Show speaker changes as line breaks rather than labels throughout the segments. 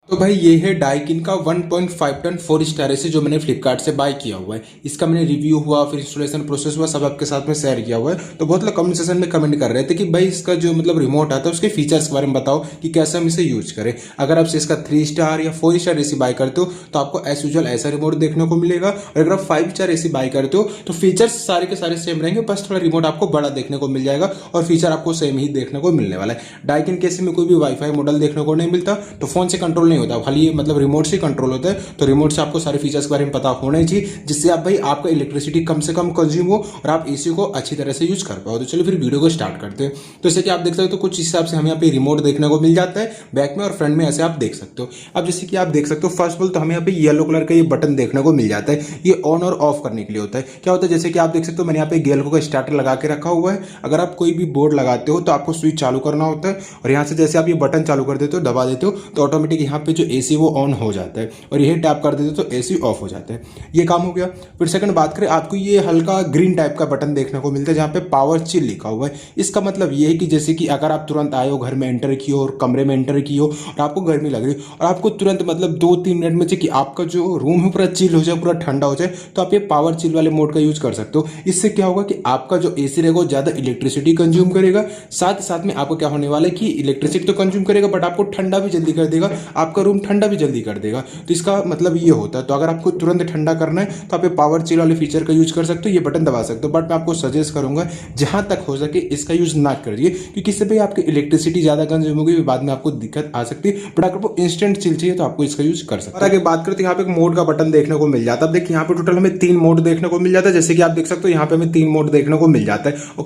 तो भाई ये है डाइकिन का 1.5 टन 4 स्टार एसी जो मैंने फ्लिपकार्ट से बाय किया हुआ है। इसका मैंने रिव्यू हुआ, फिर इंस्टॉलेशन प्रोसेस हुआ, सब आपके साथ में शेयर किया हुआ है। तो बहुत लोग कमेंट सेक्शन में कमेंट कर रहे थे कि भाई इसका जो मतलब रिमोट आता है उसके फीचर्स के बारे में बताओ कि कैसे हम इसे यूज करें। अगर आप इसका 3 स्टार या 4 स्टार एसी बाय करते हो तो आपको एज यूजुअल ऐसा रिमोट देखने को मिलेगा, और अगर आप 5 स्टार एसी बाय करते हो तो फीचर्स सारे के सारे सेम रहेंगे, बस थोड़ा रिमोट आपको बड़ा देखने को मिल जाएगा और फीचर आपको सेम ही देखने को मिलने वाला है। डाइकिन के एसी में कोई भी वाईफाई मॉडल देखने को नहीं मिलता, तो फोन से कंट्रोल नहीं होता, खाली मतलब रिमोट से कंट्रोल होता है। तो रिमोट से आपको सारे फीचर्स के बारे में पता होना ही चाहिए, जिससे आप भाई आपका इलेक्ट्रिसिटी कम से कम कंज्यूम हो और आप एसी को अच्छी तरह से यूज कर पाओ। तो चलिए फिर वीडियो को स्टार्ट करते हैं। तो जैसे कि आप देख सकते हो, तो कुछ हिसाब से हमें यहाँ पे रिमोट देखने को मिल जाता है बैक में और फ्रंट में, ऐसे आप देख सकते हो। अब जैसे कि आप देख सकते हो, फर्स्ट ऑफ ऑल तो हमें यहाँ पे येलो कलर का ये बटन देखने को मिल जाता है। ये ऑन और ऑफ करने के लिए होता है। क्या होता है, जैसे कि आप देख सकते हो, मैंने यहाँ पे गेलको का स्टार्टर लगा के रखा हुआ है। अगर आप कोई भी बोर्ड लगाते हो तो आपको स्विच चालू करना होता है, और यहाँ से जैसे आप ये बटन चालू कर देते हो, दबा देते हो, तो ऑटोमेटिक यहाँ पे जो एसी वो ऑन हो जाता है, और यही टैप कर देते तो एसी ऑफ हो जाता है। ये काम हो गया। फिर सेकंड बात करें, आपको ये हल्का ग्रीन टाइप का बटन देखने को मिलता है जहाँ पे पावर चिल लिखा हुआ है। इसका मतलब ये है कि जैसे कि अगर आप तुरंत आए हो, घर में एंटर किए हो और कमरे में एंटर किए हो और आपको गर्मी लग रही है और आपको तुरंत मतलब 2-3 मिनट में कि आपका जो रूम है पूरा चिल हो जाए, पूरा ठंडा हो जाए, तो आप ये पावर चिल वाले मोड का यूज कर सकते हो। इससे क्या होगा कि आपका जो एसी रहेगा वो ज्यादा इलेक्ट्रिसिटी कंज्यूम करेगा। साथ ही साथ में आपको क्या होने वाला है कि इलेक्ट्रिसिटी तो कंज्यूम करेगा, बट आपको ठंडा भी जल्दी कर देगा, आपका रूम ठंडा भी जल्दी कर देगा। तो इसका मतलब ये होता है। तो अगर आपको तुरंत ठंडा करना है तो आप ये पावर चिल वाले फीचर का यूज कर सकते हो, ये बटन दबा सकते हो। बट मैं आपको सजेस्ट करूंगा जहां तक हो सके इसका यूज ना करिए, क्योंकि इससे भाई आपकी इलेक्ट्रिसिटी ज्यादा कंज्यूम होगी, बाद में आपको दिक्कत आ सकती है। बट अगर वो इंस्टेंट चिल चाहिए तो आपको इसका यूज कर सकते हैं। और आगे बात करते हैं, यहाँ पे एक मोड का बटन देखने को मिल जाता है। अब देखिए यहाँ पे टोटल हमें 3 मोड देखने को मिल जाता है। जैसे कि आप देख सकते हो, यहाँ पे हमें 3 मोड देखने को मिल जाता है। और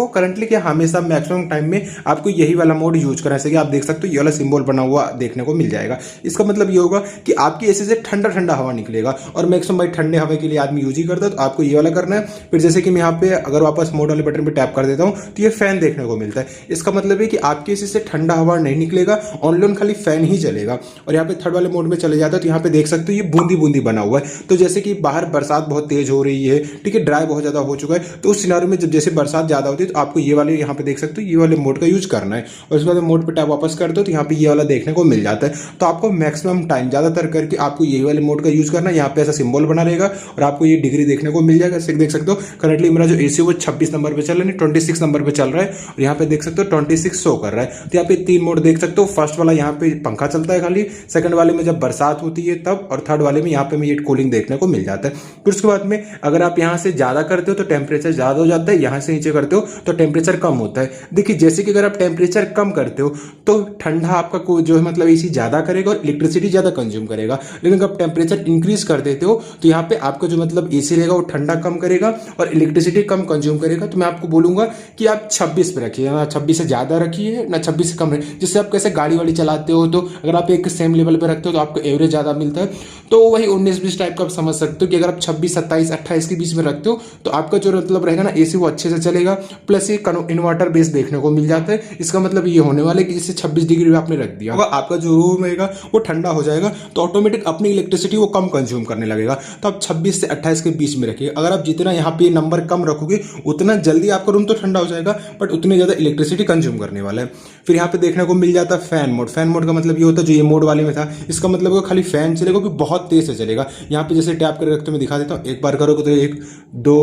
करंटली क्या हमेशा मैक्सिमम टाइम में आपको यही वाला मोड यूज करना है। जैसे कि आप देख सकते हो, ये वाला सिंबल बना हुआ देखने को मिल जाएगा। इसका मतलब ये होगा कि आपकी एसी से ठंडा ठंडा हवा निकलेगा, और मैक्सिमम भाई ठंडे हवा के लिए आदमी यूज ही करता है, तो आपको ये वाला करना है। फिर जैसे कि मैं यहाँ पे अगर वापस मोड वाले बटन पे टैप कर देता हूँ तो ये फैन देखने को मिलता है। इसका मतलब है कि आपके एसी से ठंडा हवा नहीं निकलेगा, ऑनली खाली फैन ही चलेगा। और यहाँ पे थर्ड वाले मोड में चले जाता है, तो यहाँ पे देख सकते हो ये बूंदी बूंदी बना हुआ है। तो जैसे कि बाहर बरसात बहुत तेज हो रही है, ठीक है, ड्राई बहुत ज्यादा हो चुका है, तो उस सिनारियो में जब जैसे बरसात ज्यादा होती है तो आपको ये वाले यहाँ पे देख सकते हो, ये वाले मोड का यूज करना है। और उसके बाद मोड पे टैप वापस कर दो तो यहाँ पे ये वाला देखने को मिल जाता है। तो आपको मैक्सिमम टाइम ज्यादातर करके आपको यही वाले मोड का यूज करना है। यहाँ पे ऐसा सिंबल बना रहेगा और आपको ये डिग्री देखने को मिल जाएगा। देख सकते हो करंटली मेरा जो एसी वो 26 नंबर पे चल रहा है, 26 नंबर पे चल रहा है, और यहाँ पे देख सकते हो 26 शो कर रहा है। तो यहाँ पे 3 मोड देख सकते हो। फर्स्ट वाला यहाँ पे पंखा चलता है खाली, सेकंड वाले में जब बरसात होती है तब, और थर्ड वाले में यहाँ पे ये कूलिंग देखने को मिल जाता है। फिर उसके बाद में अगर आप यहाँ से ज्यादा करते हो तो टेम्परेचर ज्यादा हो जाता है, यहाँ से नीचे करते हो तो टेम्परेचर कम होता है। देखिए जैसे कि अगर आप टेम्परेचर कम करते हो तो ठंडा आपका जो है मतलब एसी ज्यादा करेगा और इलेक्ट्रिसिटी ज्यादा कंज्यूम करेगा। लेकिन अगर आप टेम्परेचर इंक्रीज कर देते हो तो यहाँ पे आपका जो मतलब एसी रहेगा वो ठंडा कम करेगा और इलेक्ट्रिसिटी कम कंज्यूम करेगा। तो मैं आपको बोलूंगा कि आप 26 पे रखिए, ना 26 से ज्यादा रखिए ना 26 से कम रखिए। जिससे आप कैसे गाड़ी वाड़ी चलाते हो तो अगर आप एक सेम लेवल पे रखते हो तो आपको एवरेज ज्यादा मिलता है। तो वही 19-20 टाइप का आप समझ सकते हो कि अगर आप 26, 27, 28 के बीच में रखते हो तो आपका जो मतलब रहेगा ना एसी वो अच्छे से चलेगा। प्लस ये इन्वर्टर बेस देखने को मिल जाता है। इसका मतलब ये होने वाला है कि जैसे 26 डिग्री में आपने रख दिया, आपका जो रूम रहेगा वो ठंडा हो जाएगा, तो ऑटोमेटिक अपनी इलेक्ट्रिसिटी वो कम कंज्यूम करने लगेगा। तो आप 26 से 28 के बीच में रखिए। अगर आप जितना यहाँ पे नंबर कम रखोगे उतना जल्दी आपका रूम तो ठंडा हो जाएगा, बट उतनी ज्यादा इलेक्ट्रिसिटी कंज्यूम करने वाला है। फिर यहाँ पे देखने को मिल जाता है फैन मोड। फैन मोड का मतलब ये होता है, जो ये मोड वाले में था, इसका मतलब खाली फैन चलेगा, भी बहुत तेज से चलेगा। यहाँ पे जैसे टैप कर रखते मैं दिखा देता हूँ, एक बार करोगे तो 1 2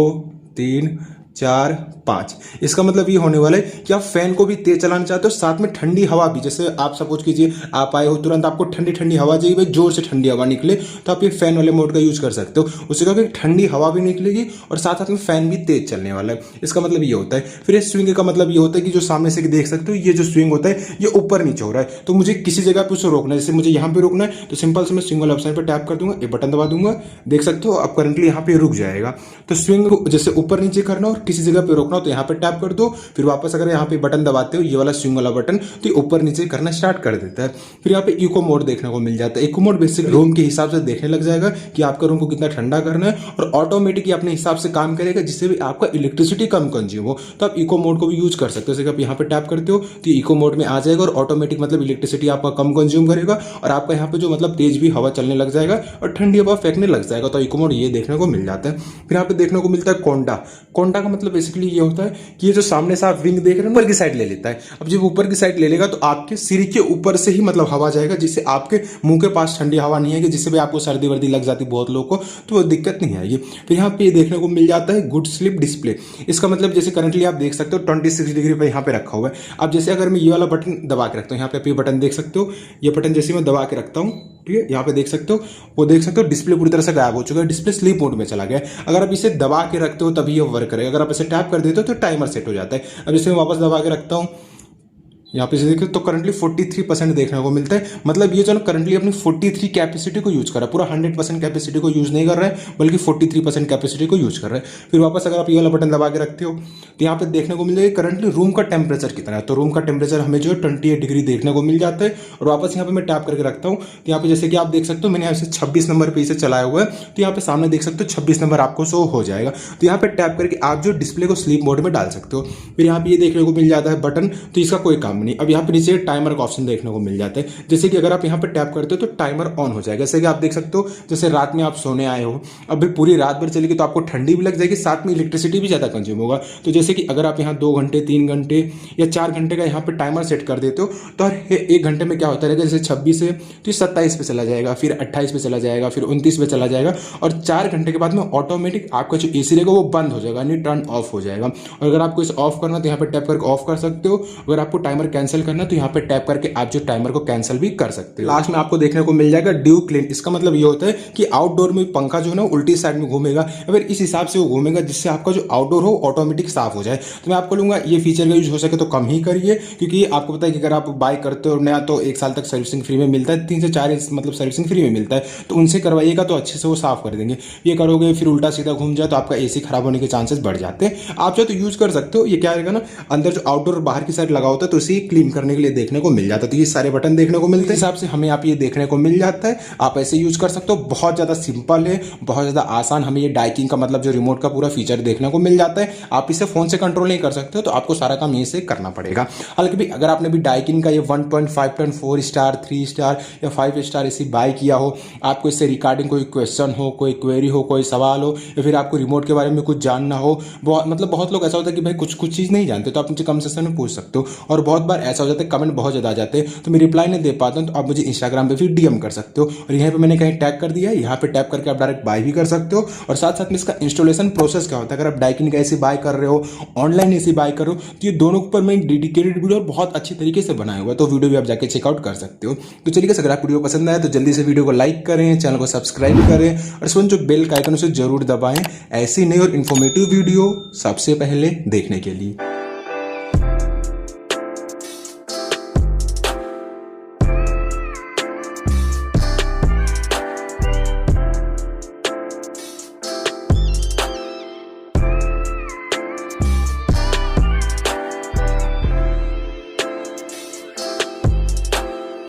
3 4 5। इसका मतलब ये होने वाला है कि आप फैन को भी तेज चलाना चाहते हो, साथ में ठंडी हवा भी। जैसे आप सपोज कीजिए आप आए हो, तुरंत आपको ठंडी ठंडी हवा चाहिए, भाई जोर से ठंडी हवा निकले, तो आप ये फैन वाले मोड का यूज कर सकते हो। उससे क्या ठंडी हवा भी निकलेगी और साथ साथ में फैन भी तेज चलने वाला है। इसका मतलब ये होता है। फिर इस स्विंग का मतलब ये होता है कि जो सामने से देख सकते हो ये जो स्विंग होता है ये ऊपर नीचे हो रहा है, तो मुझे किसी जगह पे उसे रोकना है। जैसे मुझे यहाँ पे रोकना है तो सिंपल से मैं स्विंग वाले ऑप्शन पे टैप कर दूंगा, ये बटन दबा दूंगा, देख सकते हो अब करंटली यहाँ पे रुक जाएगा। तो स्विंग जैसे ऊपर नीचे करना और किसी जगह पे रोकना तो यहाँ पे टैप कर दो, फिर वापस अगर यहाँ पे बटन दबाते हो ये वाला स्विंग वाला बटन, तो ये ऊपर नीचे करना स्टार्ट कर देता है। फिर यहाँ पे इको मोड देखने को मिल जाता है। इको मोड बेसिकली रूम के हिसाब से देखने लग जाएगा कि आपका रूम को कितना ठंडा करना है, और ऑटोमेटिक अपने हिसाब से काम करेगा, जिससे भी आपका इलेक्ट्रिसिटी कम कंज्यूम हो। तो आप इको मोड को भी यूज कर सकते हो। जैसे आप यहाँ पे टैप करते हो तो इको मोड में आ जाएगा और ऑटोमेटिक मतलब इलेक्ट्रिसिटी आपका कम कंज्यूम करेगा, और आपका यहाँ पे जो मतलब तेज भी हवा चलने लग जाएगा और ठंडी हवा फेंकने लग जाएगा। तो इको मोड ये देखने को मिल जाता है। फिर यहाँ पे देखने को मिलता है कोंडा। कोंडा का मतलब बेसिकली ये होता है कि ये जो सामने से आप विंग देख रहे हैं ऊपर की साइड ले लेता है। अब जब ऊपर की साइड ले लेगा तो आपके सिर के ऊपर से ही मतलब हवा जाएगा, जिससे आपके मुंह के पास ठंडी हवा नहीं आएगी, जिससे भी आपको सर्दी वर्दी लग जाती बहुत लोगों को, तो वो दिक्कत नहीं आएगी। फिर यहाँ पे देखने को मिल जाता है गुड स्लीप डिस्प्ले। इसका मतलब जैसे करंटली आप देख सकते हो 26 डिग्री पे यहाँ पे रखा हुआ है। अब जैसे अगर मैं ये वाला बटन दबा के रखता हूँ, यहाँ पे आप ये बटन देख सकते हो, ये बटन जैसे मैं दबा के रखता हूँ, ठीक है, यहाँ पे देख सकते हो, वो देख सकते हो डिस्प्ले पूरी तरह से गायब हो चुका है, डिस्प्ले स्लीप मोड में चला गया है। अगर आप इसे दबा के रखते हो तभी ये वर्क करेगा, अगर आप इसे टैप कर देते हो तो टाइमर सेट हो जाता है। अब इसे मैं वापस दबा के रखता हूँ, यहाँ पे से देखिए तो करंटली 43% देखने को मिलता है। मतलब ये जो करंटली अपनी 43 कैपेसिटी को यूज कर रहा है, पूरा 100% कैपेसिटी को यूज नहीं कर रहा है, बल्कि 43% कैपेसिटी को यूज कर रहा है। फिर वापस अगर आप ये वाला बटन दबा के रखते हो तो यहाँ पे देखने को मिल जाएगा करंटली रूम का टेम्परेचर कितना है। तो रूम का टेम्परेचर हमें जो है 28 डिग्री देखने को मिल जाता है। और वापस यहाँ पे मैं टैप करके रखता हूँ तो यहाँ पे जैसे कि आप देख सकते हो मैंने यहाँ से 26 नंबर पे इसे चलाया हुआ है, तो यहाँ पे सामने देख सकते हो 26 नंबर आपको शो हो जाएगा। तो यहाँ पे टैप करके आप जो डिस्प्ले को स्लीप मोड में डाल सकते हो। फिर यहाँ पे ये देखने को मिल जाता है बटन, तो इसका कोई काम नहीं। अब यहाँ पे नीचे टाइमर का ऑप्शन देखने को मिल जाता है, जैसे कि अगर आप यहाँ पे टैप करते हो तो टाइमर ऑन हो जाएगा। जैसे कि आप देख सकते हो जैसे रात में आप सोने आए हो, अभी पूरी रात भर चलेगी तो आपको ठंडी भी लग जाएगी, साथ में इलेक्ट्रिसिटी भी ज़्यादा कंज्यूम होगा। तो जैसे कि अगर आप यहाँ 2 घंटे 3 घंटे या 4 घंटे का यहाँ पे टाइमर सेट कर देते हो तो हर 1 घंटे में क्या होता रहेगा, जैसे 26 है तो ये 27 पे चला जाएगा, फिर 28 पे चला जाएगा, फिर 29 पे चला जाएगा, और 4 घंटे के बाद में ऑटोमेटिक आपका जो एसी रहेगा वो बंद हो जाएगा, यानी टर्न ऑफ हो जाएगा। और अगर आपको इसे ऑफ करना तो यहाँ पे टैप करके ऑफ कर सकते हो। अगर आपको टाइमर कैंसिल करना तो यहाँ पे टैप करके आप जो टाइमर को कैंसिल भी कर सकते हो। लास्ट में आपको देखने को मिल जाएगा ड्यू क्लीन। इसका मतलब ये होता है कि आउटडोर में पंखा जो है ना उल्टी साइड में घूमेगा, अगर इस हिसाब से वो घूमेगा जिससे आपका जो आउटडोर हो ऑटोमेटिक साफ हो जाए। तो मैं आपको लूंगा ये फीचर का यूज हो सके तो कम ही करिए, क्योंकि आपको पता है कि अगर आप बाय करते हो नया तो 1 साल तक सर्विसिंग फ्री में मिलता है, 3 से 4 मतलब सर्विसिंग फ्री में मिलता है, तो उनसे करवाइएगा तो अच्छे से वो साफ कर देंगे। ये करोगे फिर उल्टा सीधा घूम जाए तो आपका एसी खराब होने के चांसेस बढ़ जाते हैं। आप चाहे तो यूज कर सकते हो। ये क्या रहेगा ना, अंदर जो आउटडोर बाहर की साइड लगा होता है तो इसी क्लीन करने के लिए देखने को मिल जाता है। तो ये सारे बटन देखने को मिलते हैं, हिसाब से हमें आप ये देखने को मिल जाता है। आप ऐसे यूज कर सकते हो, बहुत ज़्यादा सिंपल है, बहुत ज़्यादा आसान। हमें ये डाइकिंग का मतलब जो रिमोट का पूरा फीचर देखने को मिल जाता है। आप इसे फोन से कंट्रोल नहीं कर सकते हो, तो आपको सारा काम यहीं से करना पड़ेगा। हालांकि भी अगर आपने भी डाइकिंग का ये 1.5 टन 4 स्टार 3 स्टार या 5 स्टार इसी बाय किया हो, आपको इससे रिगार्डिंग कोई क्वेश्चन हो, कोई क्वेरी हो, कोई सवाल हो, या फिर आपको रिमोट के बारे में कुछ जानना हो, बहुत लोग ऐसा होता है कि भाई कुछ चीज़ नहीं जानते, तो आप मुझे कमेंट सेक्शन में पूछ सकते हो। और बहुत बार ऐसा हो जाता है कमेंट बहुत ज़्यादा आ जाते हैं तो मैं रिप्लाई नहीं दे पाता हूं, तो आप मुझे इंस्टाग्राम पे भी डीएम कर सकते हो। और यहाँ पे मैंने कहीं टैग कर दिया है, यहाँ पे टैप करके आप डायरेक्ट बाय भी कर सकते हो। और साथ साथ में इसका इंस्टॉलेशन प्रोसेस क्या होता है, अगर आप डाइकिन का ऐसे बाय कर रहे हो, ऑनलाइन ऐसे बाय कर रहे हो, तो ये दोनों के ऊपर मैं डेडिकेटेड वीडियो और बहुत अच्छी तरीके से बनाया हुआ है, तो वीडियो भी आप जाके चेकआउट कर सकते हो। तो चलिए अगर आप वीडियो पसंद आए तो जल्दी से वीडियो को लाइक करें, चैनल को सब्सक्राइब करें, और सुन जो बेल का आइकन उसे जरूर दबाएं ऐसी नई और इन्फॉर्मेटिव वीडियो सबसे पहले देखने के लिए।